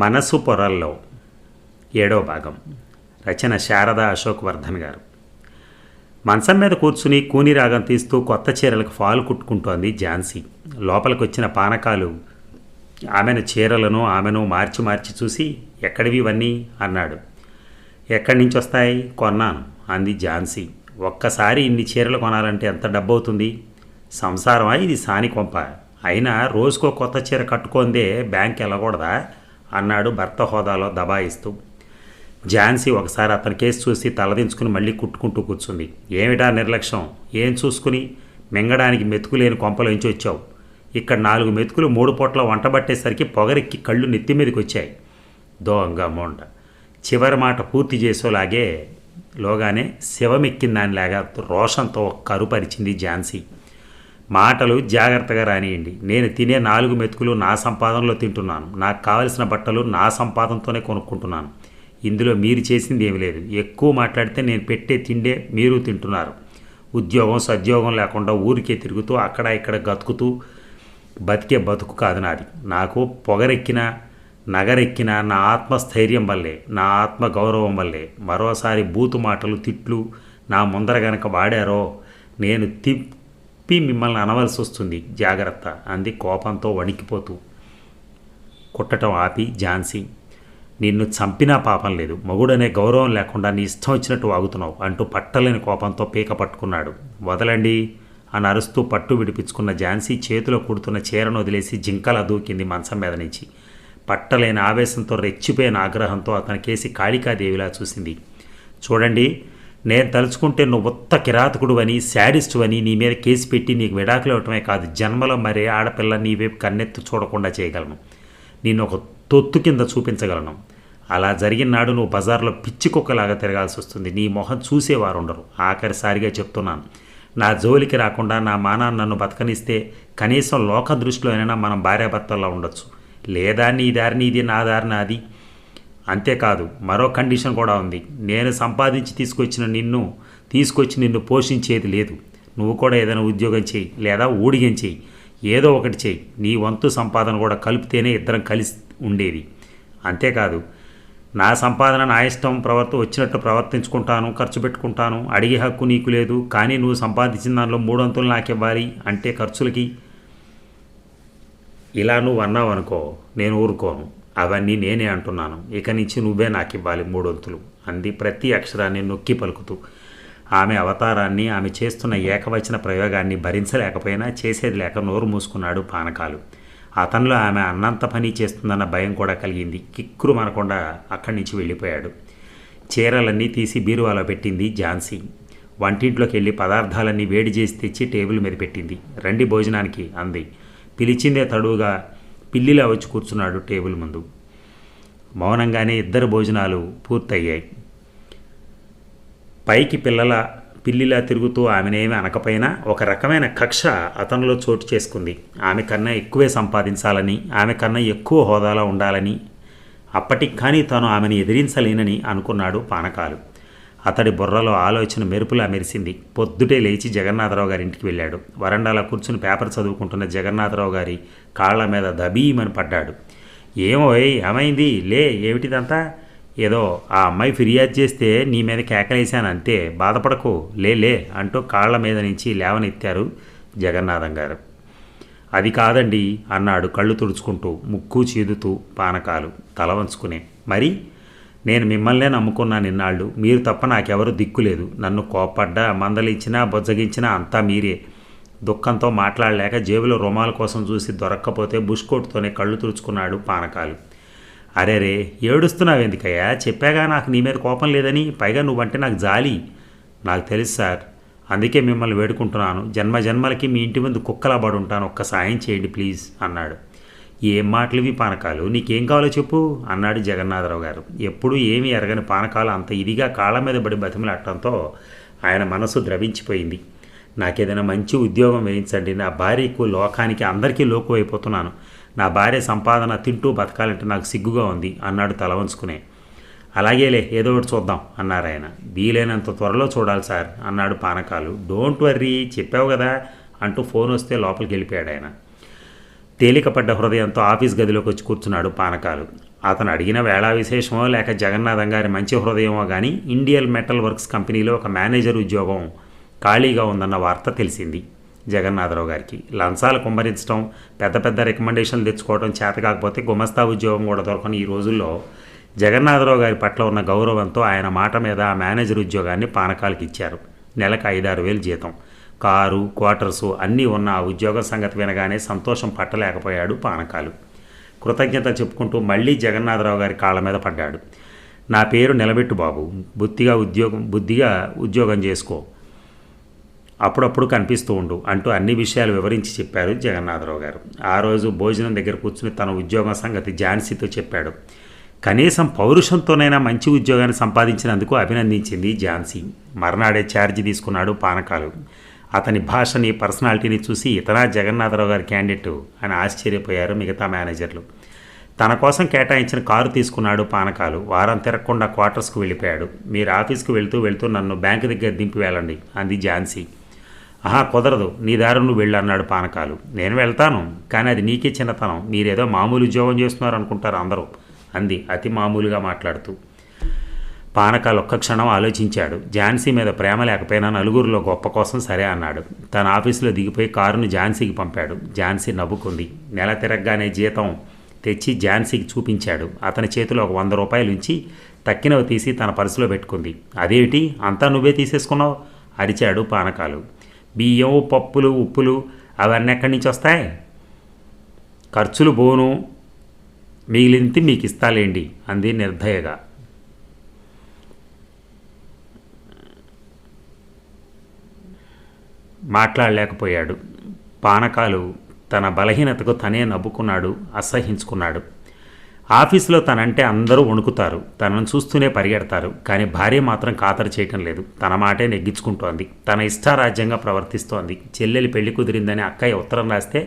మనసు పొరల్లో 7వ భాగం. రచన శారదా అశోక్ వర్ధన్ గారు. మంచం మీద కూర్చుని కూని రాగం తీస్తూ కొత్త చీరలకు ఫాలు కుట్టుకుంటోంది ఝాన్సీ. లోపలికి వచ్చిన పానకాలు ఆమెను మార్చి మార్చి చూసి, ఎక్కడివి ఇవన్నీ అన్నాడు. ఎక్కడి నుంచి వస్తాయి? కొన్నాను అంది ఝాన్సీ. ఒక్కసారి ఇన్ని చీరలు కొనాలంటే ఎంత డబ్బు అవుతుంది? సంసారమా ఇది సాని కొంప? అయినా రోజుకో కొత్త చీర కట్టుకోందే బ్యాంక్ వెళ్ళకూడదా అన్నాడు భర్త హోదాలో దబాయిస్తూ. ఝాన్సీ ఒకసారి అతని కేసు చూసి తలదించుకుని మళ్ళీ కుట్టుకుంటూ కూర్చుంది. ఏమిటా నిర్లక్ష్యం? ఏం చూసుకుని మింగడానికి మెతుకులేని కొంపలోంచి వచ్చావు? ఇక్కడ 4 మెతుకులు 3 పూట్ల వంటబట్టేసరికి పొగరెక్కి కళ్ళు నెత్తి మీదకి వచ్చాయి. దోంగ మోండ. చివరి మాట పూర్తి చేసేలాగే లోగానే శివమెక్కిందానిలాగా రోషంతో కరుపరిచింది ఝాన్సీ. మాటలు జాగ్రత్తగా రానియండి. నేను తినే 4 మెతుకులు నా సంపాదనలో తింటున్నాను. నాకు కావలసిన బట్టలు నా సంపాదనతోనే కొనుక్కుంటున్నాను. ఇందులో మీరు చేసింది ఏమి లేదు. ఎక్కువ మాట్లాడితే నేను పెట్టే తిండే మీరు తింటున్నారు. ఉద్యోగం సద్యోగం లేకుండా ఊరికే తిరుగుతూ అక్కడ ఇక్కడ గతుకుతూ బతికే బతుకు కాదు నాది. నాకు పొగరెక్కిన నగరెక్కిన నా ఆత్మస్థైర్యం వల్లే, నా ఆత్మగౌరవం వల్లే మరోసారి బూతు మాటలు తిట్లు నా ముందర గనక వాడారో నేను మిమ్మల్ని అనవలసి వస్తుంది. జాగ్రత్త అంది కోపంతో వణికిపోతూ. కుట్టడం ఆపి ఝాన్సీ, నిన్ను చంపినా పాపం లేదు. మగుడనే గౌరవం లేకుండా నీ ఇష్టం వచ్చినట్టు వాగుతున్నావు అంటూ పట్టలేని కోపంతో పీక పట్టుకున్నాడు. వదలండి అని అరుస్తూ పట్టు విడిపించుకున్న ఝాన్సీ చేతిలో కుడుతున్న చీరను వదిలేసి జింకలా దూకింది మంచం మీద నుంచి. పట్టలేని ఆవేశంతో రెచ్చిపోయిన ఆగ్రహంతో అతని కేసి కాళికాదేవిలా చూసింది. చూడండి, నేను తలుచుకుంటే నువ్వు ఉత్త కిరాతకుడు అని, శాడిస్టు అని నీ మీద కేసు పెట్టి నీకు విడాకులు ఇవ్వటమే కాదు, జన్మలో మరే ఆడపిల్ల నీ వైపు కన్నెత్తు చూడకుండా చేయగలను. నిన్ను ఒక తొత్తు కింద చూపించగలను. అలా జరిగిన నాడు నువ్వు బజార్లో పిచ్చి కుక్కలాగా తిరగాల్సి వస్తుంది. నీ మొహం చూసేవారు ఉండరు. ఆఖరిసారిగా చెప్తున్నాను, నా జోలికి రాకుండా నా మానాన్ని నన్ను బతకనిస్తే కనీసం లోక దృష్టిలో అయినా మనం భార్యాభర్తల్లో ఉండొచ్చు. లేదా నీ దారిని ఇది, నా దారిని అది. అంతేకాదు, మరో కండిషన్ కూడా ఉంది. నేను సంపాదించి తీసుకొచ్చి నిన్ను పోషించేది లేదు. నువ్వు కూడా ఏదైనా ఉద్యోగం చేయి, లేదా ఊడిగం చేయి, ఏదో ఒకటి చేయి. నీ వంతు సంపాదన కూడా కలిపితేనే ఇద్దరం కలిసి ఉండేది. అంతేకాదు, నా సంపాదన నా ఇష్టం వచ్చినట్టు ప్రవర్తించుకుంటాను, ఖర్చు పెట్టుకుంటాను. అడిగే హక్కు నీకు లేదు. కానీ నువ్వు సంపాదించిన దానిలో 3 వంతులు నాకు ఇవ్వాలి. అంటే ఖర్చులకి. ఇలా నువ్వు అన్నావు అనుకో, నేను ఊరుకోను. అవన్నీ నేనే అంటున్నాను. ఇక నుంచి నువ్వే నాకు ఇవ్వాలి 3 వంతులు అంది ప్రతి అక్షరాన్ని నొక్కి పలుకుతూ. ఆమె అవతారాన్ని, ఆమె చేస్తున్న ఏకవచన ప్రయోగాన్ని భరించలేకపోయినా చేసేది లేక నోరు మూసుకున్నాడు పానకాలు. అతనిలో ఆమె అన్నంత పని చేస్తుందన్న భయం కూడా కలిగింది. కిక్కురు మనకుండా అక్కడి నుంచి వెళ్ళిపోయాడు. చీరలన్నీ తీసి బీరువాలో పెట్టింది ఝాన్సీ. వంటింట్లోకి వెళ్ళి పదార్థాలన్నీ వేడి చేసి తెచ్చి టేబుల్ మీద పెట్టింది. రండి భోజనానికి అంది. పిలిచిందే తడువుగా పిల్లిలా వచ్చి కూర్చున్నాడు టేబుల్ ముందు. మౌనంగానే ఇద్దరు భోజనాలు పూర్తయ్యాయి. పైకి పిల్లిలా తిరుగుతూ ఆమెనేమి అనకపోయినా ఒక రకమైన కక్ష అతనిలో చోటు చేసుకుంది. ఆమె కన్నా ఎక్కువే సంపాదించాలని, ఆమె కన్నా ఎక్కువ హోదాలో ఉండాలని, అప్పటికి కానీ తాను ఆమెను ఎదిరించలేనని అనుకున్నాడు పానకాలు. అతడి బుర్రలో ఆలోచన మెరుపులా మెరిసింది. పొద్దుటే లేచి జగన్నాథరావు గారి ఇంటికి వెళ్ళాడు. వరండాలో కూర్చుని పేపర్ చదువుకుంటున్న జగన్నాథరావు గారి కాళ్ల మీద దబీమని పడ్డాడు. ఏమైంది? లే, ఏమిటిదంతా? ఏదో ఆ అమ్మాయి ఫిర్యాదు చేస్తే నీ మీద కేకలేశాను అంతే, బాధపడకు, లే అంటూ కాళ్ల మీద నుంచి లేవనెత్తారు జగన్నాథం గారు. అది కాదండి అన్నాడు కళ్ళు తుడుచుకుంటూ, ముక్కు చీదుతూ పానకాలు తల వంచుకునే. మరి నేను మిమ్మల్నే నమ్ముకున్నాను ఇన్నాళ్ళు. మీరు తప్ప నాకెవరు దిక్కులేదు. నన్ను కోప్పడ్డా, మందలించినా, బొజ్జగించినా అంతా మీరే. దుఃఖంతో మాట్లాడలేక జేబులో రుమాల కోసం చూసి దొరక్కపోతే బుష్కోట్తోనే కళ్ళు తుడుచుకున్నాడు పానకాలు. అరేరే, ఏడుస్తున్నావెందుకయ్యా? చెప్పాగా నాకు నీ మీద కోపం లేదని. పైగా నువ్వంటే నాకు జాలి. నాకు తెలుసు సార్, అందుకే మిమ్మల్ని వేడుకుంటున్నాను. జన్మలకి మీ ఇంటి ముందు కుక్కలా పడి ఉంటాను. ఒక్క సాయం చేయండి ప్లీజ్ అన్నాడు. ఏం మాటలువి పానకాలు? నీకేం కావాలో చెప్పు అన్నాడు జగన్నాథరావు గారు. ఎప్పుడూ ఏమీ ఎరగని పానకాలు అంత ఇదిగా కాళ్ళ మీద పడి బతిమలాడటంతో ఆయన మనసు ద్రవించిపోయింది. నాకేదైనా మంచి ఉద్యోగం వేయించండి. నా భార్యకు, లోకానికి, అందరికీ లోకు అయిపోతున్నాను. నా భార్య సంపాదన తింటూ బతకాలంటే నాకు సిగ్గుగా ఉంది అన్నాడు తల వంచుకునే. అలాగేలే ఏదో ఒకటి చూద్దాం అన్నారు ఆయన. వీలైనంత త్వరలో చూడాలి సార్ అన్నాడు పానకాలు. డోంట్ వర్రీ చెప్పావు కదా అంటూ ఫోన్ వస్తే లోపలికి వెళ్ళిపోయాడు ఆయన. తేలికపడ్డ హృదయంతో ఆఫీస్ గదిలోకి వచ్చి కూర్చున్నాడు పానకాలు. అతను అడిగిన వేళా విశేషమో లేక జగన్నాథం గారి మంచి హృదయమో కానీ ఇండియన్ మెటల్ వర్క్స్ కంపెనీలో ఒక మేనేజర్ ఉద్యోగం ఖాళీగా ఉందన్న వార్త తెలిసింది జగన్నాథరావు గారికి. లంచాలు కుమ్మరించడం, పెద్ద పెద్ద రికమెండేషన్లు తెచ్చుకోవడం చేత కాకపోతే గుమస్తా ఉద్యోగం కూడా దొరకని ఈ రోజుల్లో జగన్నాథరావు గారి పట్ల ఉన్న గౌరవంతో ఆయన మాట మీద ఆ మేనేజర్ ఉద్యోగాన్ని పానకాలకి ఇచ్చారు. నెలకు 5-6 వేలు జీతం, కారు, క్వార్టర్సు అన్నీ ఉన్న ఆ ఉద్యోగం సంగతి వినగానే సంతోషం పట్టలేకపోయాడు పానకాలు. కృతజ్ఞత చెప్పుకుంటూ మళ్ళీ జగన్నాథరావు గారి కాళ్ళ మీద పడ్డాడు. నా పేరు నిలబెట్టు బాబు, బుద్ధిగా ఉద్యోగం చేసుకో, అప్పుడప్పుడు కనిపిస్తూ ఉండు అంటూ అన్ని విషయాలు వివరించి చెప్పారు జగన్నాథరావు గారు. ఆ రోజు భోజనం దగ్గర కూర్చుని తన ఉద్యోగం సంగతి ఝాన్సీతో చెప్పాడు. కనీసం పౌరుషంతోనైనా మంచి ఉద్యోగాన్ని సంపాదించినందుకు అభినందించింది ఝాన్సీ. మర్నాడే ఛార్జీ తీసుకున్నాడు పానకాలు. అతని భాషని, పర్సనాలిటీని చూసి ఇతనా జగన్నాథరావు గారి క్యాండిడేట్ అని ఆశ్చర్యపోయారు మిగతా మేనేజర్లు. తన కోసం కేటాయించిన కారు తీసుకున్నాడు పానకాలు. వారం తిరగకుండా క్వార్టర్స్కు వెళ్ళిపోయాడు. మీరు ఆఫీస్కి వెళ్తూ నన్ను బ్యాంకు దగ్గర దింపి వెళ్ళండి అంది ఝాన్సీ. ఆహా కుదరదు, నీ దారి నువ్వు వెళ్ళు అన్నాడు పానకాలు. నేను వెళ్తాను, కానీ అది నీకే చిన్నతనం, మీరేదో మామూలు ఉద్యోగం చేస్తున్నారు అనుకుంటారు అందరూ అంది అతి మామూలుగా మాట్లాడుతూ. పానకాలు ఒక్క క్షణం ఆలోచించాడు. ఝాన్సీ మీద ప్రేమ లేకపోయినా నలుగురిలో గొప్ప కోసం సరే అన్నాడు. తన ఆఫీసులో దిగిపోయి కారును ఝాన్సీకి పంపాడు. ఝాన్సీ నవ్వుకుంది. నెల తిరగగానే జీతం తెచ్చి ఝాన్సీకి చూపించాడు. అతని చేతిలో ఒక 100 రూపాయలు ఉంచి తక్కినవి తీసి తన పర్సులో పెట్టుకుంది. అదేమిటి అంతా నువ్వే తీసేసుకున్నావు అరిచాడు పానకాలు. బియ్యం, పప్పులు, ఉప్పులు అవన్నీ ఎక్కడి నుంచి వస్తాయి? ఖర్చులు బోను, మిగిలింది మీకు ఇస్తాలేండి అంది నిర్దయగా. మాట్లాడలేకపోయాడు. పానకాలు తన బలహీనతకు తనే నవ్వుకున్నాడు, అసహించుకున్నాడు. ఆఫీసులో తనంటే అందరూ వణుకుతారు, తనను చూస్తూనే పరిగెడతారు. కానీ భార్య మాత్రం ఖాతరు చేయటం లేదు. తన మాటే నెగ్గించుకుంటోంది, తన ఇష్టారాజ్యంగా ప్రవర్తిస్తోంది. చెల్లెలి పెళ్లి కుదిరిందని అక్కయ్య ఉత్తరం రాస్తే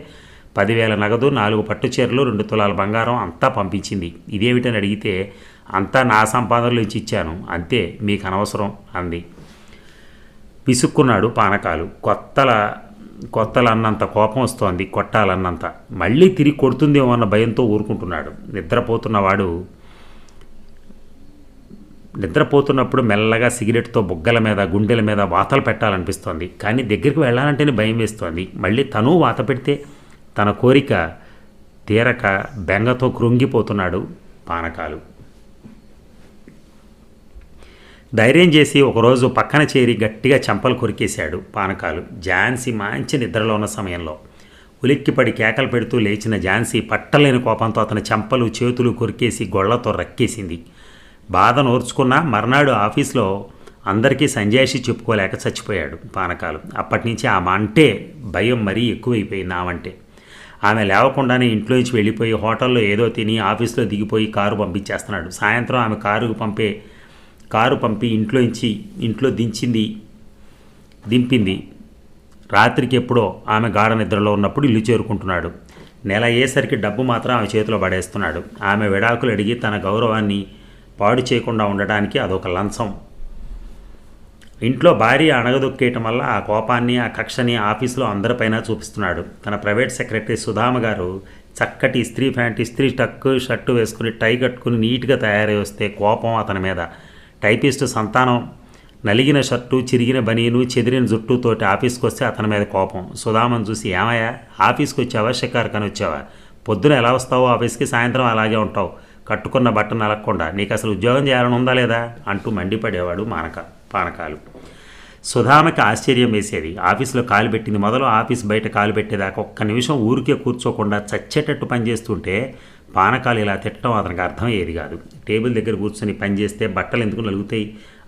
10,000 నగదు, 4 పట్టుచీరలు, 2 తులాల బంగారం అంతా పంపించింది. ఇదేమిటని అడిగితే అంతా నా సంపాదనలో ఇచ్చాను, అంతే, మీకు అనవసరం అంది. విసుక్కున్నాడు పానకాలు. కొత్తలన్నంత కోపం వస్తోంది, కొట్టాలన్నంత. మళ్ళీ తిరిగి కొడుతుందేమో అన్న భయంతో ఊరుకుంటున్నాడు. నిద్రపోతున్నప్పుడు మెల్లగా సిగరెట్తో బుగ్గల మీద, గుండెల మీద వాతలు పెట్టాలనిపిస్తోంది. కానీ దగ్గరికి వెళ్ళాలంటేనే భయం వేస్తోంది. మళ్ళీ తను వాత పెడితే తన కోరిక తీరక బెంగతో కృంగిపోతున్నాడు పానకాలు. ధైర్యం చేసి ఒకరోజు పక్కన చేరి గట్టిగా చెంపలు కొరికేశాడు పానకాలు. ఝాన్సీ మంచి నిద్రలో ఉన్న సమయంలో ఉలిక్కిపడి కేకలు పెడుతూ లేచిన ఝాన్సీ పట్టలేని కోపంతో అతని చెంపలు, చేతులు కొరికేసి గొళ్లతో రక్కేసింది. బాధ నోర్చుకున్నా మర్నాడు ఆఫీస్లో అందరికీ సంజాయిషి చెప్పుకోలేక చచ్చిపోయాడు పానకాలు. అప్పటి నుంచి ఆమె అంటే భయం మరీ ఎక్కువైపోయింది. ఆమంటే ఆమె లేవకుండానే ఇంట్లోంచి వెళ్ళిపోయి హోటల్లో ఏదో తిని ఆఫీస్లో దిగిపోయి కారు పంపించేస్తున్నాడు. సాయంత్రం ఆమె కారు పంపి ఇంట్లో దింపింది. రాత్రికి ఎప్పుడో ఆమె గాఢ నిద్రలో ఉన్నప్పుడు ఇల్లు చేరుకుంటున్నాడు. నెల అయ్యేసరికి డబ్బు మాత్రం ఆమె చేతిలో పడేస్తున్నాడు. ఆమె విడాకులు అడిగి తన గౌరవాన్ని పాడు చేయకుండా ఉండడానికి అదొక లంచం. ఇంట్లో భార్య అణగదొక్కేయటం వల్ల ఆ కోపాన్ని, ఆ కక్షని ఆఫీసులో అందరిపైన చూపిస్తున్నాడు. తన ప్రైవేట్ సెక్రటరీ సుధామ గారు చక్కటి ఇస్త్రీ ప్యాంటు, ఇస్త్రీ టక్కు షర్టు వేసుకుని టై కట్టుకుని నీట్గా తయారై వస్తే కోపం అతని మీద. టైపిస్టు సంతానం నలిగిన షర్టు, చిరిగిన బనీను, చెదిరిన జుట్టుతోటి ఆఫీస్కి వస్తే అతని మీద కోపం. సుధామను చూసి ఏమయ్యా ఆఫీస్కి వచ్చావా, షికారుకని వచ్చావా? పొద్దున ఎలా వస్తావో ఆఫీస్కి, సాయంత్రం అలాగే ఉంటావు, కట్టుకున్న బట్ట నలగకుండా, నీకు అసలు ఉద్యోగం చేయాలని ఉందా లేదా అంటూ మండిపడేవాడు పానకాలు. సుధామకి ఆశ్చర్యం వేసేది. ఆఫీసులో కాలు పెట్టింది మొదలు ఆఫీస్ బయట కాలు పెట్టేదాకా ఒక్క నిమిషం ఊరికే కూర్చోకుండా చచ్చేటట్టు పనిచేస్తుంటే పానకాలు ఇలా తిట్టడం అతనికి అర్థమయ్యేది కాదు. టేబుల్ దగ్గర కూర్చొని పనిచేస్తే బట్టలు ఎందుకు నలుగుతాయి?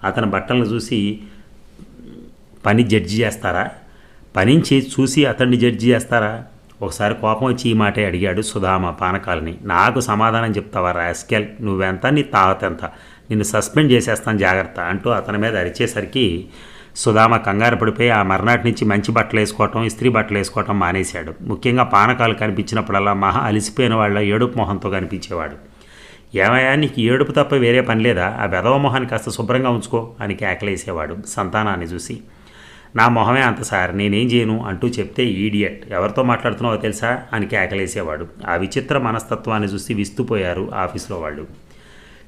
అతని బట్టలను చూసి పని జడ్జి చేస్తారా? పనిని చూసి అతన్ని జడ్జి చేస్తారా? ఒకసారి కోపం వచ్చి ఈ మాటే అడిగాడు సుధామ పానకాలని. నాకు సమాధానం చెప్తావా రాస్కెల్, నువ్వెంత, నీ తావతెంత, నిన్ను సస్పెండ్ చేసేస్తాను జాగ్రత్త అంటూ అతని మీద అరిచేసరికి సుధామ కంగారు పడిపోయి ఆ మర్నాటి నుంచి మంచి బట్టలు వేసుకోవటం, ఇస్త్రీ బట్టలు వేసుకోవటం మానేశాడు. ముఖ్యంగా పానకాలు కనిపించినప్పుడల్లా మహా అలిసిపోయిన వాళ్ళ ఏడుపు మొహంతో కనిపించేవాడు. ఏమయ్యా నీకు ఏడుపు తప్ప వేరే పని లేదా, ఆ వెధవ మొహాన్ని కాస్త శుభ్రంగా ఉంచుకో అని కేకలేసేవాడు సంతానాన్ని చూసి. నా మొహమే అంత సార్, నేనేం చేయను అంటూ చెప్తే ఈడియట్, ఎవరితో మాట్లాడుతున్నావో తెలుసా అని కేకలేసేవాడు. ఆ విచిత్ర మనస్తత్వాన్ని చూసి విస్తుపోయారు ఆఫీస్లో వాళ్ళు.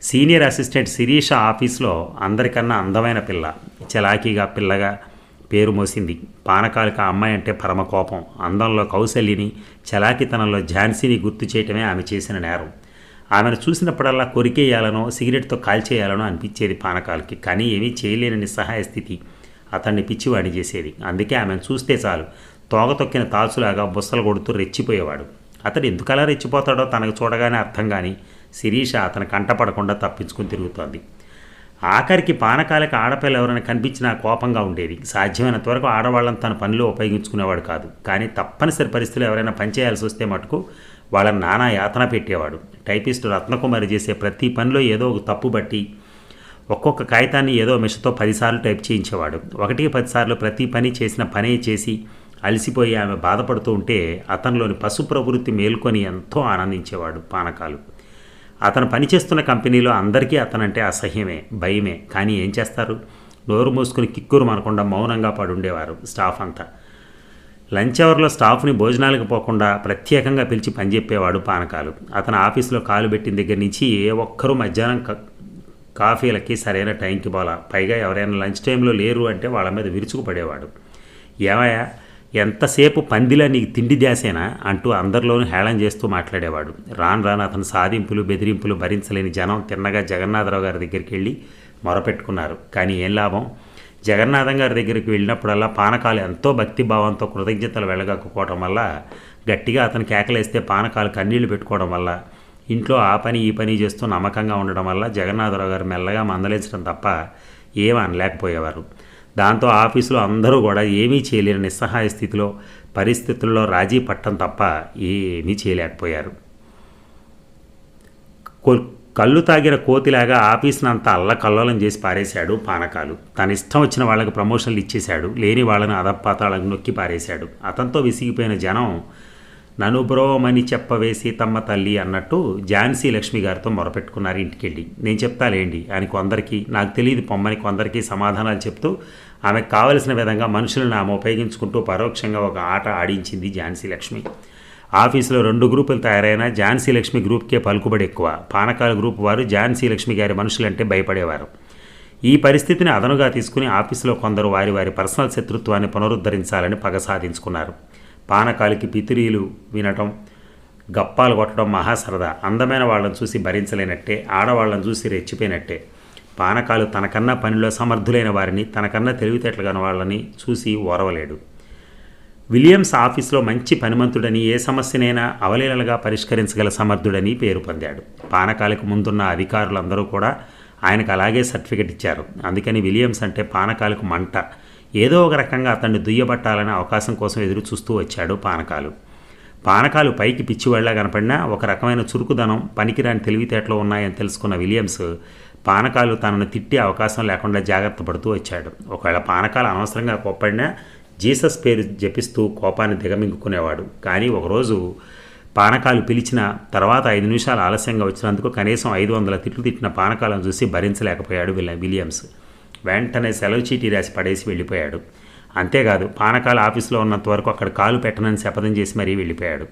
సీనియర్ అసిస్టెంట్ శిరీష ఆఫీస్లో అందరికన్నా అందమైన పిల్ల, చలాకీగా పిల్లగా పేరు మోసింది. పానకాలకు ఆ అమ్మాయి అంటే పరమ కోపం. అందంలో కౌశల్యని, చలాకితనంలో ఝాన్సీని గుర్తు చేయటమే ఆమె చేసిన నేరం. ఆమెను చూసినప్పుడల్లా కొరికేయాలనో సిగరెట్తో కాల్చేయాలనో అనిపించేది పానకాలకి. కానీ ఏమీ చేయలేని నిస్సహాయ స్థితి అతన్ని పిచ్చివాడి చేసేది. అందుకే ఆమెను చూస్తే చాలు తోగ తొక్కిన తాచులాగా బుස්සలు కొడుతూ రెచ్చిపోయేవాడు. అతడు ఎందుకలా రెచ్చిపోతాడో తనకు చూడగానే అర్థం కానీ శిరీష అతను కంటపడకుండా తప్పించుకుని తిరుగుతోంది. ఆఖరికి పానకాలకి ఆడపిల్ల ఎవరైనా కనిపించినా కోపంగా ఉండేది. సాధ్యమైనంత వరకు ఆడవాళ్ళని తన పనిలో ఉపయోగించుకునేవాడు కాదు. కానీ తప్పనిసరి పరిస్థితులు ఎవరైనా పనిచేయాల్సి వస్తే మటుకు వాళ్ళని నానా యాతన పెట్టేవాడు. టైపిస్టు రత్నకుమారి చేసే ప్రతి పనిలో ఏదో ఒక తప్పు బట్టి ఒక్కొక్క కాగితాన్ని ఏదో మిషతో 10 సార్లు టైప్ చేయించేవాడు. 1-10 సార్లు ప్రతి పని చేసిన పనే చేసి అలసిపోయి ఆమె బాధపడుతూ ఉంటే అతనిలోని పశు ప్రవృత్తి మేల్కొని ఎంతో ఆనందించేవాడు పానకాలు. అతను పనిచేస్తున్న కంపెనీలో అందరికీ అతనంటే అసహ్యమే, భయమే. కానీ ఏం చేస్తారు, నోరు మూసుకుని కిక్కురు మనకుండా మౌనంగా పడుండేవారు స్టాఫ్ అంతా. లంచ్ అవర్లో స్టాఫ్ని భోజనాలకు పోకుండా ప్రత్యేకంగా పిలిచి పనిచెప్పేవాడు పానకాలు. అతను ఆఫీసులో కాలు పెట్టిన దగ్గర నుంచి ఏ ఒక్కరూ మధ్యాహ్నం కాఫీలకి సరైన టైంకి పోలా. పైగా ఎవరైనా లంచ్ టైంలో లేరు అంటే వాళ్ళ మీద విరుచుకుపడేవాడు. ఏమయ్యా ఎంతసేపు పందిలా నీకు తిండి ధ్యాసేనా అంటూ అందరిలోనూ హేళన చేస్తూ మాట్లాడేవాడు. రాను అతను సాధింపులు బెదిరింపులు భరించలేని జనం తిన్నగా జగన్నాథరావు గారి దగ్గరికి వెళ్ళి మొరపెట్టుకున్నారు. కానీ ఏం లాభం, జగన్నాథం గారి దగ్గరికి వెళ్ళినప్పుడల్లా పానకాలు ఎంతో భక్తిభావంతో కృతజ్ఞతలు వెళ్ళగక్కుకోవడం వల్ల, గట్టిగా అతను కేకలేస్తే పానకాలు కన్నీళ్లు పెట్టుకోవడం వల్ల, ఇంట్లో ఆ పని ఈ పని చేస్తూ నమ్మకంగా ఉండడం వల్ల జగన్నాథరావు గారు మెల్లగా మందలించడం తప్ప ఏమీ అనలేకపోయేవారు. దాంతో ఆఫీసులో అందరూ కూడా ఏమీ చేయలేని నిస్సహాయ స్థితిలో, పరిస్థితుల్లో రాజీ పట్టడం తప్ప ఏమీ చేయలేకపోయారు. కళ్ళు తాగిన కోతిలాగా ఆఫీస్ని అంతా అల్లకల్లోలం చేసి పారేశాడు పానకాలు. తన ఇష్టం వచ్చిన వాళ్ళకి ప్రమోషన్లు ఇచ్చేశాడు, లేని వాళ్ళని అదపాతాళకు నొక్కి పారేశాడు. అతనితో విసిగిపోయిన జనం నన్ను బ్రోమని చెప్పవే సీతమ్మ తల్లి అన్నట్టు ఝాన్సీ లక్ష్మి గారితో మొరపెట్టుకున్నారు ఇంటికెళ్ళి. నేను చెప్తాలేండి అని కొందరికి, నాకు తెలియదు పొమ్మని కొందరికి సమాధానాలు చెప్తూ ఆమెకు కావలసిన విధంగా మనుషులను ఆమె ఉపయోగించుకుంటూ పరోక్షంగా ఒక ఆట ఆడించింది ఝాన్సీ లక్ష్మి. ఆఫీసులో 2 గ్రూపులు తయారైన ఝాన్సీ లక్ష్మి గ్రూప్కే పలుకుబడి ఎక్కువ. పానకాల గ్రూప్ వారు ఝాన్సీ లక్ష్మి గారి మనుషులంటే భయపడేవారు. ఈ పరిస్థితిని అదనుగా తీసుకుని ఆఫీసులో కొందరు వారి పర్సనల్ శత్రుత్వాన్ని పునరుద్ధరించాలని పగ సాధించుకున్నారు. పానకాలకి పితిరీలు వినటం, గప్పాలు కొట్టడం మహా సరదా. అందమైన వాళ్ళని చూసి భరించలేనట్టే, ఆడవాళ్ళని చూసి రెచ్చిపోయినట్టే. పానకాలు తనకన్నా పనిలో సమర్థులైన వారిని, తనకన్నా తెలివితేటలు గల వాళ్ళని చూసి ఓరవలేడు. విలియమ్స్ ఆఫీస్లో మంచి పనిమంతుడని, ఏ సమస్యనైనా అవలీలగా పరిష్కరించగల సమర్థుడని పేరు పొందాడు. పానకాలకు ముందున్న అధికారులందరూ కూడా ఆయనకు అలాగే సర్టిఫికెట్ ఇచ్చారు. అందుకని విలియమ్స్ అంటే పానకాలకు మంట. ఏదో ఒక రకంగా అతన్ని దుయ్యబట్టాలనే అవకాశం కోసం ఎదురు చూస్తూ వచ్చాడు పానకాలు. పానకాలు పైకి పిచ్చివాళ్లా కనపడినా ఒక రకమైన చురుకుదనం, పనికిరాని తెలివితేటలు ఉన్నాయని తెలుసుకున్న విలియమ్స్ పానకాలు తనను తిట్టే అవకాశం లేకుండా జాగ్రత్త పడుతూ వచ్చాడు. ఒకవేళ పానకాలు అనవసరంగా కోప్పడినా జీసస్ పేరు జపిస్తూ కోపాన్ని దిగమింగుకునేవాడు. కానీ ఒకరోజు పానకాలు పిలిచిన తర్వాత 5 నిమిషాలు ఆలస్యంగా వచ్చినందుకు కనీసం 500 తిట్లు తిట్టిన పానకాలను చూసి భరించలేకపోయాడు విలియమ్స్. వెంటనే సెలవు చీటీ రాసి పడేసి వెళ్ళిపోయాడు. అంతేకాదు పానకాల ఆఫీసులో ఉన్నంత వరకు అక్కడ కాలు పెట్టనని శపథం చేసి మరీ వెళ్ళిపోయాడు.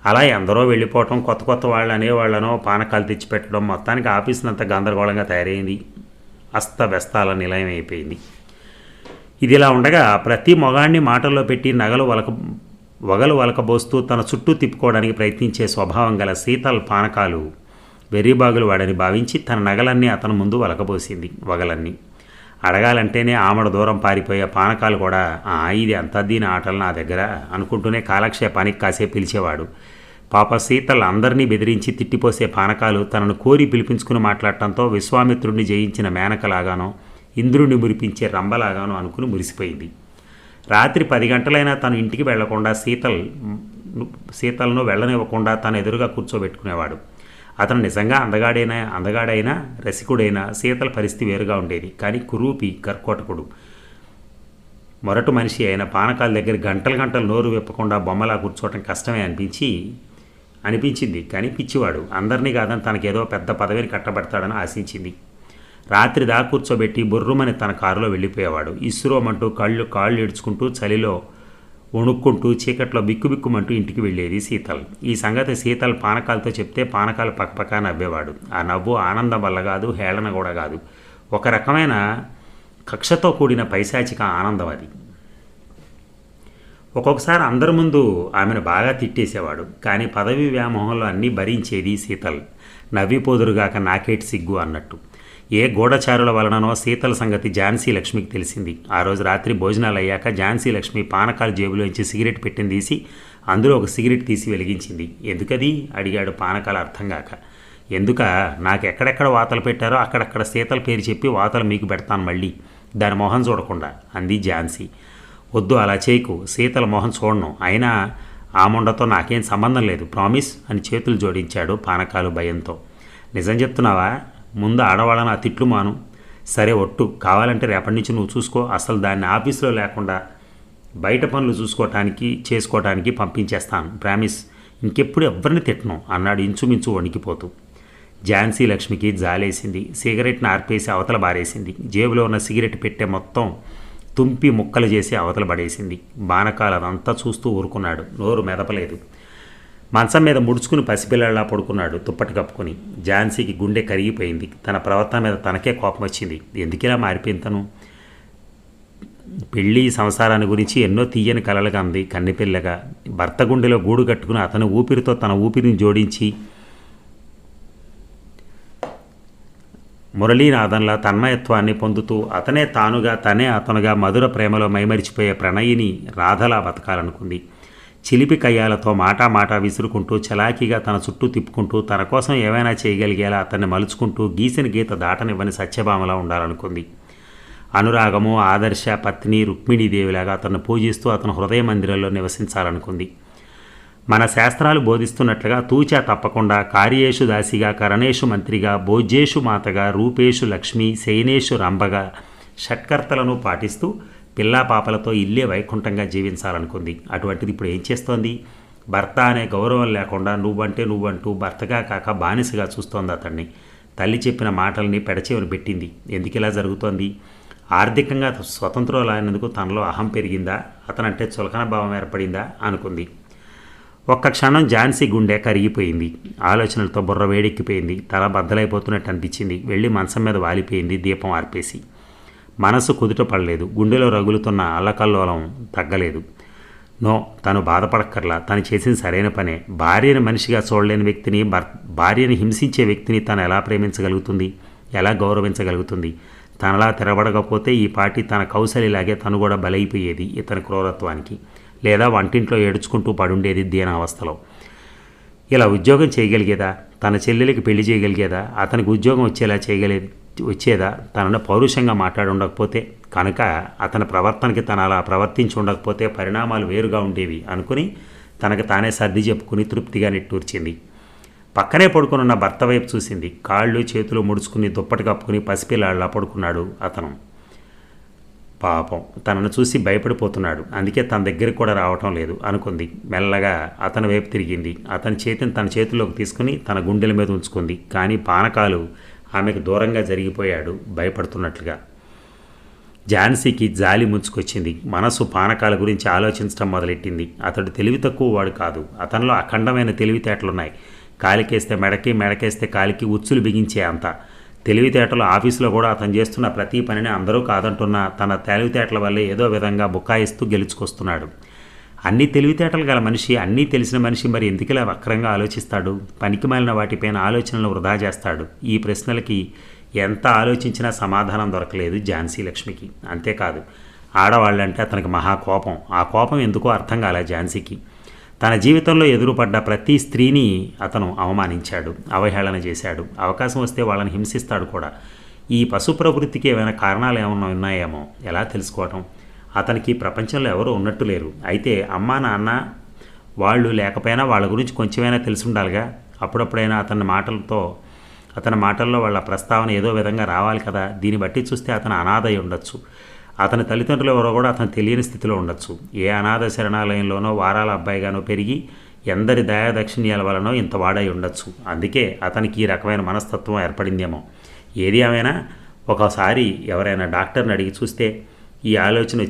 అలా ఎందరో వెళ్ళిపోవటం, కొత్త వాళ్ళు అనేవాళ్లనో పానకాలు తెచ్చిపెట్టడం, మొత్తానికి ఆఫీసునంతా గందరగోళంగా తయారైంది. అస్తవ్యస్తాల నిలయం అయిపోయింది. ఇదిలా ఉండగా ప్రతి మొగాడిని మాటల్లో పెట్టి వగలు వలకబోస్తూ తన చుట్టూ తిప్పుకోవడానికి ప్రయత్నించే స్వభావం గల శీతల్ పానకాలు వెర్రిబాగులు వాడని భావించి తన నగలన్నీ అతని ముందు వలకబోసింది. వగలన్నీ అడగాలంటేనే ఆమడ దూరం పారిపోయే పానకాలు కూడా ఇది అంతద్దీన ఆటలు నా దగ్గర అనుకుంటూనే కాలక్షేపానికి కాసేపు పిలిచేవాడు. పాప శీతల్ అందరినీ బెదిరించి తిట్టిపోసే పానకాలు తనను కోరి పిలిపించుకుని మాట్లాడటంతో విశ్వామిత్రుడిని జయించిన మేనకలాగానో, ఇంద్రుడిని మురిపించే రంభలాగానో అనుకుని మురిసిపోయింది. రాత్రి 10 గంటలైనా తను ఇంటికి వెళ్లకుండా శీతల్ను వెళ్ళనివ్వకుండా తను ఎదురుగా కూర్చోబెట్టుకునేవాడు. అతను నిజంగా అందగాడైనా రసికుడైనా శీతల పరిస్థితి వేరుగా ఉండేది. కానీ కురూపి కర్కోటకుడు మొరటు మనిషి అయిన పానకాల దగ్గర గంటలు నోరు విప్పకుండా బొమ్మలా కూర్చోవటం కష్టమే అనిపించి అనిపించింది. కానీ పిచ్చివాడు, అందరినీ కాదని తనకేదో పెద్ద పదవిని కట్టబడతాడని ఆశించింది. రాత్రి దా కూర్చోబెట్టి బుర్రుమని తన కారులో వెళ్ళిపోయేవాడు. ఇస్రోమంటూ కాళ్ళు ఈడ్చుకుంటూ చలిలో వణుక్కుంటూ చీకట్లో బిక్కుబిక్కుమంటూ ఇంటికి వెళ్ళేది శీతల్. ఈ సంగతి శీతల్ పానకాలతో చెప్తే పానకాలు పక్కపక్క నవ్వేవాడు. ఆ నవ్వు ఆనందం వల్ల కాదు, హేళన కూడా కాదు, ఒక రకమైన కక్షతో కూడిన పైశాచిక ఆనందం అది. ఒక్కొక్కసారి అందరి ముందు ఆమెను బాగా తిట్టేసేవాడు. కానీ పదవి వ్యామోహంలో అన్నీ భరించేది శీతల్. నవ్విపోదురుగాక నాకేటి సిగ్గు అన్నట్టు. ఏ గూఢచారుల వలననో శీతల సంగతి ఝాన్సీ లక్ష్మికి తెలిసింది. ఆ రోజు రాత్రి భోజనాలు అయ్యాక ఝాన్సీ లక్ష్మి పానకాల జేబులోంచి సిగరెట్ పెట్టింది తీసి అందులో ఒక సిగరెట్ తీసి వెలిగించింది. ఎందుకది అడిగాడు పానకాలు అర్థం కాక. ఎందుక, నాకు ఎక్కడెక్కడ వాతలు పెట్టారో అక్కడక్కడ శీతల పేరు చెప్పి వాతలు మీకు పెడతాను మళ్ళీ, దాని మొహం చూడకుండా అంది ఝాన్సీ. వద్దు, అలా చేయకు, శీతల మొహం చూడను, అయినా ఆ ముండతో నాకేం సంబంధం లేదు, ప్రామిస్ అని చేతులు జోడించాడు పానకాలు భయంతో. నిజం చెప్తున్నావా? ముందు ఆడవాళ్ళని ఆ తిట్లు మాను. సరే ఒట్టు, కావాలంటే రేపటి నుంచి నువ్వు చూసుకో, అసలు దాన్ని ఆఫీస్లో లేకుండా బయట పనులు చేసుకోవటానికి పంపించేస్తాను, ప్రామిస్, ఇంకెప్పుడు ఎవరిని తిట్టను అన్నాడు ఇంచుమించు వణికిపోతూ. ఝాన్సీ లక్ష్మికి జాలేసింది. సిగరెట్ని ఆర్పేసి అవతల బారేసింది. జేబులో ఉన్న సిగరెట్ పెట్టే మొత్తం తుంపి ముక్కలు చేసి అవతల పడేసింది. బానకాలు అదంతా చూస్తూ ఊరుకున్నాడు, నోరు మెదపలేదు. మంచం మీద ముడుచుకుని పసిపిల్లలా పడుకున్నాడు దుప్పటి కప్పుకొని. ఝాన్సీకి గుండె కరిగిపోయింది. తన ప్రవర్తన మీద తనకే కోపం వచ్చింది. ఎందుకిలా మారిపోయింది తను? పెళ్ళి సంసారాన్ని గురించి ఎన్నో తీయని కలలుగా అంది కన్నెపిల్లగా. భర్త గుండెలో గూడు కట్టుకుని అతని ఊపిరితో తన ఊపిరిని జోడించి మురళీనాథంలా తన్మయత్వాన్ని పొందుతూ అతనే తానుగా తనే అతనుగా మధుర ప్రేమలో మైమరిచిపోయే ప్రణయిని రాధలా బతకాలనుకుంది. చిలిపి కయ్యాలతో మాటా విసురుకుంటూ చలాకీగా తన చుట్టూ తిప్పుకుంటూ తన కోసం ఏమైనా చేయగలిగేలా అతన్ని మలుచుకుంటూ గీసిన గీత దాటనివ్వని సత్యభామలా ఉండాలనుకుంది. అనురాగము, ఆదర్శ పత్ని రుక్మిణీదేవిలాగా అతన్ని పూజిస్తూ అతను హృదయ మందిరంలో నివసించాలనుకుంది. మన శాస్త్రాలు బోధిస్తున్నట్లుగా తూచా తప్పకుండా కార్యేషు దాసిగా, కరణేషు మంత్రిగా, భోజ్యేషు మాతగా, రూపేషు లక్ష్మి, శయనేషు రంభగా షట్కర్తలను పాటిస్తూ పిల్లా పాపలతో ఇల్లే వైకుంఠంగా జీవించాలనుకుంది. అటువంటిది ఇప్పుడు ఏం చేస్తోంది? భర్త అనే గౌరవం లేకుండా నువ్వంటూ భర్తగా కాక బానిసగా చూస్తోంది అతన్ని. తల్లి చెప్పిన మాటల్ని పెడచెవిని పెట్టింది. ఎందుకు ఇలా జరుగుతోంది? ఆర్థికంగా స్వతంత్రులైనందుకు తనలో అహం పెరిగిందా? అతనంటే చులకన భావం ఏర్పడిందా అనుకుంది. ఒక్క క్షణం ఝాన్సీ గుండె కరిగిపోయింది. ఆలోచనలతో బుర్ర వేడెక్కిపోయింది. తల బద్దలైపోతున్నట్టు అనిపించింది. వెళ్ళి మంచం మీద వాలిపోయింది దీపం ఆర్పేసి. మనసు కుదుట పడలేదు. గుండెలో రగులుతున్న అల్లకల్లోలం తగ్గలేదు. నో, తను బాధపడక్కర్లా, తను చేసిన సరైన పనే. భార్యని మనిషిగా చూడలేని వ్యక్తిని, భార్యని హింసించే వ్యక్తిని తను ఎలా ప్రేమించగలుగుతుంది? ఎలా గౌరవించగలుగుతుంది? తనలా తిరగబడకపోతే ఈ పార్టీ తన కౌశలిలాగే తను కూడా బలైపోయేది ఇతని క్రూరత్వానికి. లేదా వంటింట్లో ఏడుచుకుంటూ పడుండేది దీనావస్థలో. ఇలా ఉద్యోగం చేయగలిగేదా? తన చెల్లెలికి పెళ్లి చేయగలిగేదా? అతనికి ఉద్యోగం వచ్చేదా? తనను పౌరుషంగా మాట్లాడి ఉండకపోతే, కనుక అతని ప్రవర్తనకి తను అలా ప్రవర్తించి ఉండకపోతే పరిణామాలు వేరుగా ఉండేవి అనుకుని తనకు తానే సర్ది చెప్పుకుని తృప్తిగా నిట్టూర్చింది. పక్కనే పడుకునున్న భర్త వైపు చూసింది. కాళ్ళు చేతులు ముడుచుకుని దుప్పటి కప్పుకుని పసిపిల్లాళ్ళ పడుకున్నాడు అతను. పాపం, తనను చూసి భయపడిపోతున్నాడు, అందుకే తన దగ్గరికి కూడా రావటం లేదు అనుకుంది. మెల్లగా అతని వైపు తిరిగింది. అతని చేతిని తన చేతిలోకి తీసుకుని తన గుండెల మీద ఉంచుకుంది. కానీ పానకాలు ఆమెకు దూరంగా జరిగిపోయాడు భయపడుతున్నట్లుగా. ఝాన్సీకి జాలి ముంచుకొచ్చింది. మనసు పానకాల గురించి ఆలోచించడం మొదలెట్టింది. అతడు తెలివి తక్కువ వాడు కాదు. అతనిలో అఖండమైన తెలివితేటలున్నాయి. కాలికేస్తే మెడకి, మెడకేస్తే కాలికి ఉచ్చులు బిగించే అంత తెలివితేటలు. ఆఫీసులో కూడా అతను చేస్తున్న ప్రతి పనిని అందరూ కాదంటున్నా తన తెలివితేటల వల్లే ఏదో విధంగా బుకాయిస్తూ గెలుచుకొస్తున్నాడు. అన్ని తెలివితేటలు గల మనిషి, అన్నీ తెలిసిన మనిషి మరి ఎందుకిలా వక్రంగా ఆలోచిస్తాడు? పనికిమాలిన వాటిపైన ఆలోచనలు వృధా చేస్తాడు. ఈ ప్రశ్నలకి ఎంత ఆలోచించినా సమాధానం దొరకలేదు ఝాన్సీ లక్ష్మికి. అంతేకాదు, ఆడవాళ్ళంటే అతనికి మహాకోపం. ఆ కోపం ఎందుకో అర్థం కాలే ఝాన్సీకి. తన జీవితంలో ఎదురుపడ్డ ప్రతి స్త్రీని అతను అవమానించాడు, అవహేళన చేశాడు. అవకాశం వస్తే వాళ్ళని హింసిస్తాడు కూడా. ఈ పశు ప్రవృత్తికి ఏమైనా కారణాలు ఏమైనా ఉన్నాయేమో ఎలా తెలుసుకోవటం? అతనికి ప్రపంచంలో ఎవరూ ఉన్నట్టు లేరు. అయితే అమ్మా నాన్న వాళ్ళు లేకపోయినా వాళ్ళ గురించి కొంచెమైనా తెలిసి ఉండాలిగా. అప్పుడప్పుడైనా అతని మాటల్లో వాళ్ళ ప్రస్తావన ఏదో విధంగా రావాలి కదా. దీన్ని బట్టి చూస్తే అతను అనాథ అయి ఉండొచ్చు. అతని తల్లిదండ్రులు ఎవరో కూడా అతను తెలియని స్థితిలో ఉండొచ్చు. ఏ అనాథ శరణాలయంలోనో వారాల అబ్బాయిగానో పెరిగి ఎందరి దయాదక్షిణ్యాల వలనో ఇంత వాడై ఉండొచ్చు. అందుకే అతనికి ఈ రకమైన మనస్తత్వం ఏర్పడిందేమో. ఏది ఏమైనా ఒకసారి ఎవరైనా డాక్టర్ని అడిగి చూస్తే ఈ ఆలోచన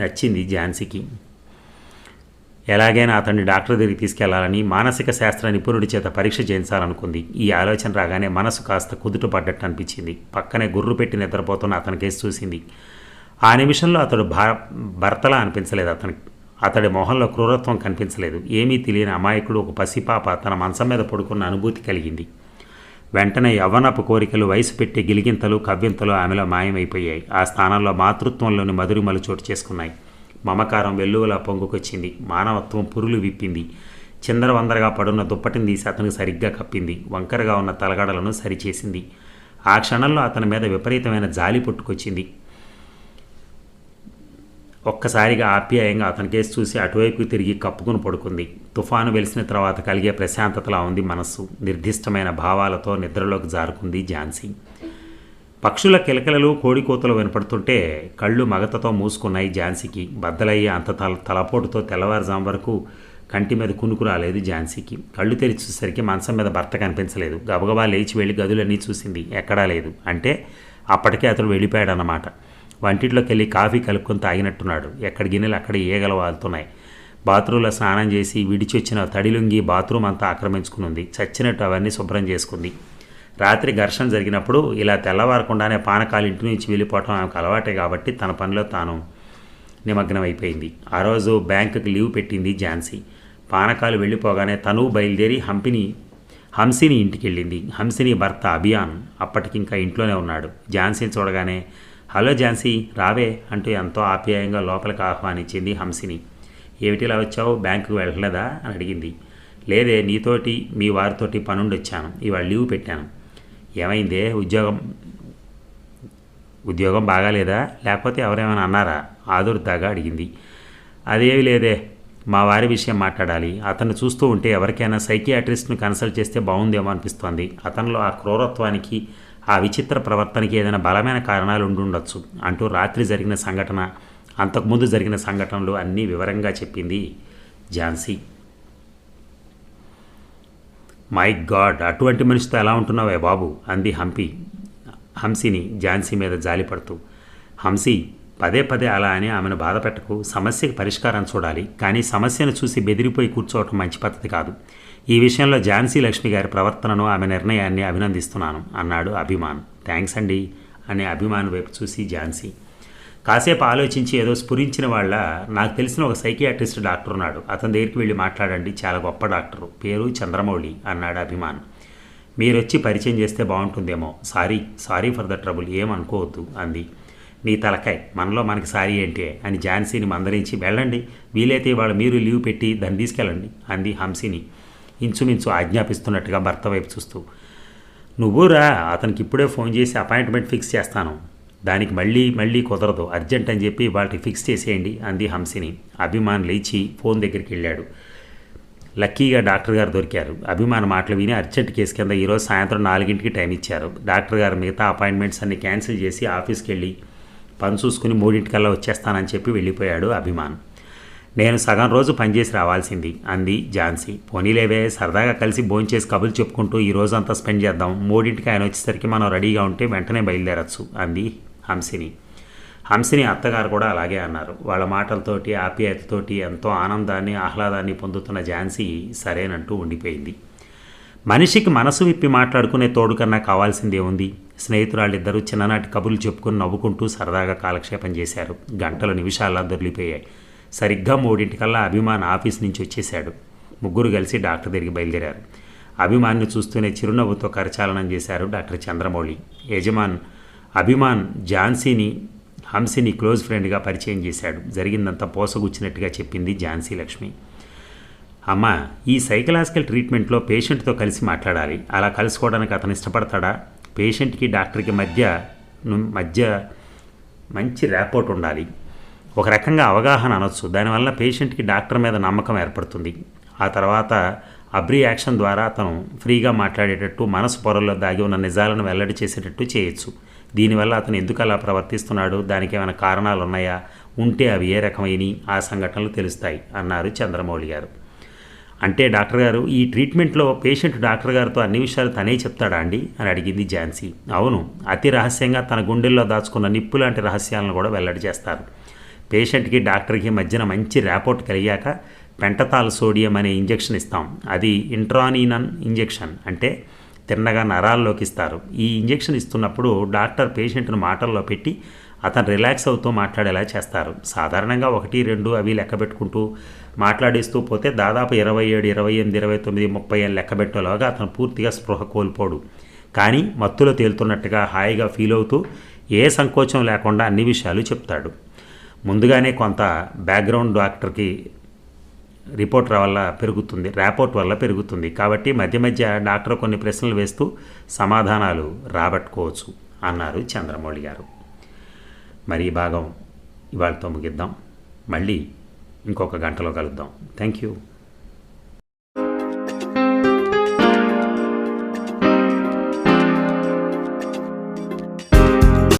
నచ్చింది ఝాన్సీకి. ఎలాగైనా అతన్ని డాక్టర్ దగ్గరికి తీసుకెళ్లాలని, మానసిక శాస్త్ర నిపుణుడి చేత పరీక్ష చేయించాలనుకుంది. ఈ ఆలోచన రాగానే మనసు కాస్త కుదుట పడ్డట్టు అనిపించింది. పక్కనే గుర్రు పెట్టి నిద్రపోతున్న అతని కేసు చూసింది. ఆ నిమిషంలో అతడు భర్తలా అనిపించలేదు. అతడి మొహంలో క్రూరత్వం కనిపించలేదు. ఏమీ తెలియని అమాయకుడు, ఒక పసిపాప తన మంచం మీద పడుకున్న అనుభూతి కలిగింది. వెంటనే యవ్వనపు కోరికలు, వయసు పెట్టే గిలిగింతలు, కవ్వింతలు ఆమెలో మాయమైపోయాయి. ఆ స్థానంలో మాతృత్వంలోని మధురిమలు చోటు చేసుకున్నాయి. మమకారం వెల్లువలా పొంగుకొచ్చింది. మానవత్వం పురులు విప్పింది. చిందరవందరగా పడున్న దుప్పటిని తీసి అతనికి సరిగ్గా కప్పింది. వంకరగా ఉన్న తలగడలను సరిచేసింది. ఆ క్షణంలో అతని మీద విపరీతమైన జాలి పుట్టుకొచ్చింది. ఒక్కసారిగా ఆప్యాయంగా అతని కేసు చూసి అటువైపు తిరిగి కప్పుకుని పడుకుంది. తుఫాను వెలిసిన తర్వాత కలిగే ప్రశాంతతలా ఉంది మనస్సు. నిర్దిష్టమైన భావాలతో నిద్రలోకి జారుకుంది ఝాన్సీ. పక్షుల కిలకిలలు, కోడికోతలు వినపడుతుంటే కళ్ళు మగతతో మూసుకున్నాయి ఝాన్సీకి. బద్దలయ్యే అంత తలపోటుతో తెల్లవారుజాము వరకు కంటి మీద కునుకు రాలేదు ఝాన్సీకి. కళ్ళు తెరిచి చూసేసరికి మంచం మీద భర్త కనిపించలేదు. గబగబా లేచి వెళ్ళి గదులన్నీ చూసింది. ఎక్కడా లేదు. అంటే అప్పటికే అతడు వెళ్ళిపోయాడన్నమాట. వంటింట్లోకి వెళ్ళి కాఫీ కలుపుకొని తాగినట్టున్నాడు. ఎక్కడి గిన్నెలు అక్కడ ఈగలు వాలుతున్నాయి. బాత్రూంలో స్నానం చేసి విడిచి వచ్చిన తడిలుంగి బాత్రూమ్ అంతా ఆక్రమించుకుని చచ్చినట్టు అవన్నీ శుభ్రం చేసుకుంది. రాత్రి ఘర్షణ జరిగినప్పుడు ఇలా తెల్లవారకుండానే పానకాలు ఇంటి నుంచి వెళ్ళిపోవటం ఆమెకు అలవాటే కాబట్టి తన పనిలో తాను నిమగ్నమైపోయింది. ఆ రోజు బ్యాంకుకి లీవ్ పెట్టింది ఝాన్సీ. పానకాలు వెళ్ళిపోగానే తను బయలుదేరి హంసిని ఇంటికి వెళ్ళింది. హంసిని భర్త అభియాన్ అప్పటికింకా ఇంట్లోనే ఉన్నాడు. ఝాన్సీని చూడగానే హలో ఝాన్సీ రావే అంటూ ఎంతో ఆప్యాయంగా లోపలికి ఆహ్వానించింది హంసిని. ఏమిటిలా వచ్చావు, బ్యాంకుకు వెళ్ళలేదా అని అడిగింది. లేదే, నీతోటి మీ వారితోటి పనుండి వచ్చాను, ఇవాళ లీవ్ పెట్టాను. ఏమైందే, ఉద్యోగం బాగాలేదా, లేకపోతే ఎవరేమైనా అన్నారా ఆదుర్దాగా అడిగింది. అదేమీ లేదే, మా వారి విషయం మాట్లాడాలి. అతన్ని చూస్తూ ఉంటే ఎవరికైనా సైకియాట్రిస్ట్ను కన్సల్ట్ చేస్తే బాగుందేమో అనిపిస్తోంది. అతనిలో ఆ క్రూరత్వానికి, ఆ విచిత్ర ప్రవర్తనకి ఏదైనా బలమైన కారణాలు ఉండుండొచ్చు అంటూ రాత్రి జరిగిన సంఘటన, అంతకుముందు జరిగిన సంఘటనలు అన్నీ వివరంగా చెప్పింది ఝాన్సీ. మై గాడ్, అటువంటి మనిషితో ఎలా ఉంటున్నావే బాబు అంది హంసిని ఝాన్సీ మీద జాలిపడుతూ. హంసి, పదే పదే అలా అని ఆమెను బాధపెట్టకు. సమస్యకి పరిష్కారం చూడాలి, కానీ సమస్యను చూసి బెదిరిపోయి కూర్చోవటం మంచి పద్ధతి కాదు. ఈ విషయంలో ఝాన్సీ లక్ష్మి గారి ప్రవర్తనను, ఆమె నిర్ణయాన్ని అభినందిస్తున్నాను అన్నాడు అభిమాన్. థ్యాంక్స్ అండి అనే అభిమాన్ వైపు చూసి ఝాన్సీ కాసేపు ఆలోచించి ఏదో స్ఫురించిన వాళ్ళ, నాకు తెలిసిన ఒక సైకియాట్రిస్ట్ డాక్టర్ ఉన్నాడు, అతని దగ్గరికి వెళ్ళి మాట్లాడండి, చాలా గొప్ప డాక్టరు, పేరు చంద్రమౌళి అన్నాడు అభిమాన్. మీరొచ్చి పరిచయం చేస్తే బాగుంటుందేమో. సారీ ఫర్ ద ట్రబుల్, ఏమనుకోవద్దు అంది. నీ తలకాయ్, మనలో మనకి సారీ ఏంటి అని ఝాన్సీని మందరించి, వెళ్ళండి, వీలైతే వాళ్ళు మీరు లీవ్ పెట్టి దాన్ని తీసుకెళ్ళండి అంది హంసిని ఇంచుమించు ఆజ్ఞాపిస్తున్నట్టుగా భర్త వైపు చూస్తూ. నువ్వు రా, అతనికి ఇప్పుడే ఫోన్ చేసి అపాయింట్మెంట్ ఫిక్స్ చేస్తాను, దానికి మళ్ళీ కుదరదు, అర్జెంట్ అని చెప్పి వాటికి ఫిక్స్ చేసేయండి అంది హంసిని. అభిమాన్ లేచి ఫోన్ దగ్గరికి వెళ్ళాడు. లక్కీగా డాక్టర్ గారు దొరికారు. అభిమాన్ మాటలు విని అర్జెంట్ కేసు కింద ఈరోజు సాయంత్రం 4ంటికి టైం ఇచ్చారు. డాక్టర్ గారు మిగతా అపాయింట్మెంట్స్ అన్ని క్యాన్సిల్ చేసి ఆఫీస్కి వెళ్ళి పని చూసుకుని 3ంటికల్లా వచ్చేస్తానని చెప్పి వెళ్ళిపోయాడు అభిమాన్. నేను సగం రోజు పనిచేసి రావాల్సింది అంది ఝాన్సీ. పోనీలేవే, సరదాగా కలిసి భోంచేసి కబుర్లు చెప్పుకుంటూ ఈ రోజంతా స్పెండ్ చేద్దాం. 3ంటికి ఆయన వచ్చేసరికి మనం రెడీగా ఉంటే వెంటనే బయలుదేరచ్చు అంది హంసిని అత్తగారు కూడా అలాగే అన్నారు. వాళ్ళ మాటలతోటి, ఆప్యాయతతోటి ఎంతో ఆనందాన్ని, ఆహ్లాదాన్ని పొందుతున్న ఝాన్సీ సరేనంటూ ఉండిపోయింది. మనిషికి మనసు విప్పి మాట్లాడుకునే తోడు కన్నా కావాల్సిందే ఉంది. స్నేహితురాళ్ళిద్దరూ చిన్ననాటి కబుర్లు చెప్పుకుని నవ్వుకుంటూ సరదాగా కాలక్షేపం చేశారు. గంటలు నిమిషాల్లో దొరికిపోయాయి. సరిగ్గా 3ంటికల్లా అభిమాన్ ఆఫీస్ నుంచి వచ్చేశాడు. ముగ్గురు కలిసి డాక్టర్ దగ్గరికి బయలుదేరారు. అభిమాన్ని చూస్తూనే చిరునవ్వుతో కరచాలనం చేశారు డాక్టర్ చంద్రమౌళి. అభిమాన్ హంసిని క్లోజ్ ఫ్రెండ్గా పరిచయం చేశాడు. జరిగిందంతా పోసగుచ్చినట్టుగా చెప్పింది ఝాన్సీ లక్ష్మి. అమ్మ, ఈ సైకలాజికల్ ట్రీట్మెంట్లో పేషెంట్తో కలిసి మాట్లాడాలి. అలా కలుసుకోవడానికి అతను ఇష్టపడతాడా? పేషెంట్కి డాక్టర్కి మధ్య మంచి ర్యాపోర్ట్ ఉండాలి. ఒక రకంగా అవగాహన అనొచ్చు. దానివల్ల పేషెంట్కి డాక్టర్ మీద నమ్మకం ఏర్పడుతుంది. ఆ తర్వాత అబ్రియాక్షన్ ద్వారా అతను ఫ్రీగా మాట్లాడేటట్టు, మనసు పొరల్లో దాగి ఉన్న నిజాలను వెల్లడి చేసేటట్టు చేయొచ్చు. దీనివల్ల అతను ఎందుకు అలా ప్రవర్తిస్తున్నాడు, దానికి ఏమైనా కారణాలు ఉన్నాయా, ఉంటే అవి ఏ రకమైనవి, ఆ సంఘటనలు తెలుస్తాయి అన్నారు చంద్రమౌళి గారు. అంటే డాక్టర్ గారు ఈ ట్రీట్మెంట్లో పేషెంట్ డాక్టర్ గారితో అన్ని విషయాలు తనే చెప్తాడా అండి అని అడిగింది ఝాన్సీ. అవును, అతి రహస్యంగా తన గుండెల్లో దాచుకున్న నిప్పు లాంటి రహస్యాలను కూడా వెల్లడి చేస్తారు. పేషెంట్కి డాక్టర్కి మధ్యన మంచి ర్యాపోర్ట్ కలిగాక పెంటతాల్ సోడియం అనే ఇంజెక్షన్ ఇస్తాం. అది ఇంట్రానీనన్ ఇంజెక్షన్, అంటే తిన్నగా నరాల్లోకి ఇస్తారు. ఈ ఇంజెక్షన్ ఇస్తున్నప్పుడు డాక్టర్ పేషెంట్ను మాటల్లో పెట్టి అతను రిలాక్స్ అవుతూ మాట్లాడేలా చేస్తారు. సాధారణంగా 1, 2 అవి లెక్క పెట్టుకుంటూ మాట్లాడేస్తూ పోతే దాదాపు 27, 28, 29, 30 అని లెక్క పెట్టేలోగా అతను పూర్తిగా స్పృహ కోల్పోడు. కానీ మత్తులో తేలుతున్నట్టుగా హాయిగా ఫీల్ అవుతూ ఏ సంకోచం లేకుండా అన్ని విషయాలు చెప్తాడు. ముందుగానే కొంత బ్యాక్గ్రౌండ్ డాక్టర్కి ర్యాపోర్ట్ వల్ల పెరుగుతుంది. కాబట్టి మధ్య మధ్య డాక్టర్ కొన్ని ప్రశ్నలు వేస్తూ సమాధానాలు రాబట్టుకోవచ్చు అన్నారు చంద్రమౌళి గారు. మరి ఈ భాగం ఇవాళతో ముగిద్దాం. మళ్ళీ ఇంకొక గంటలో కలుద్దాం. Thank you.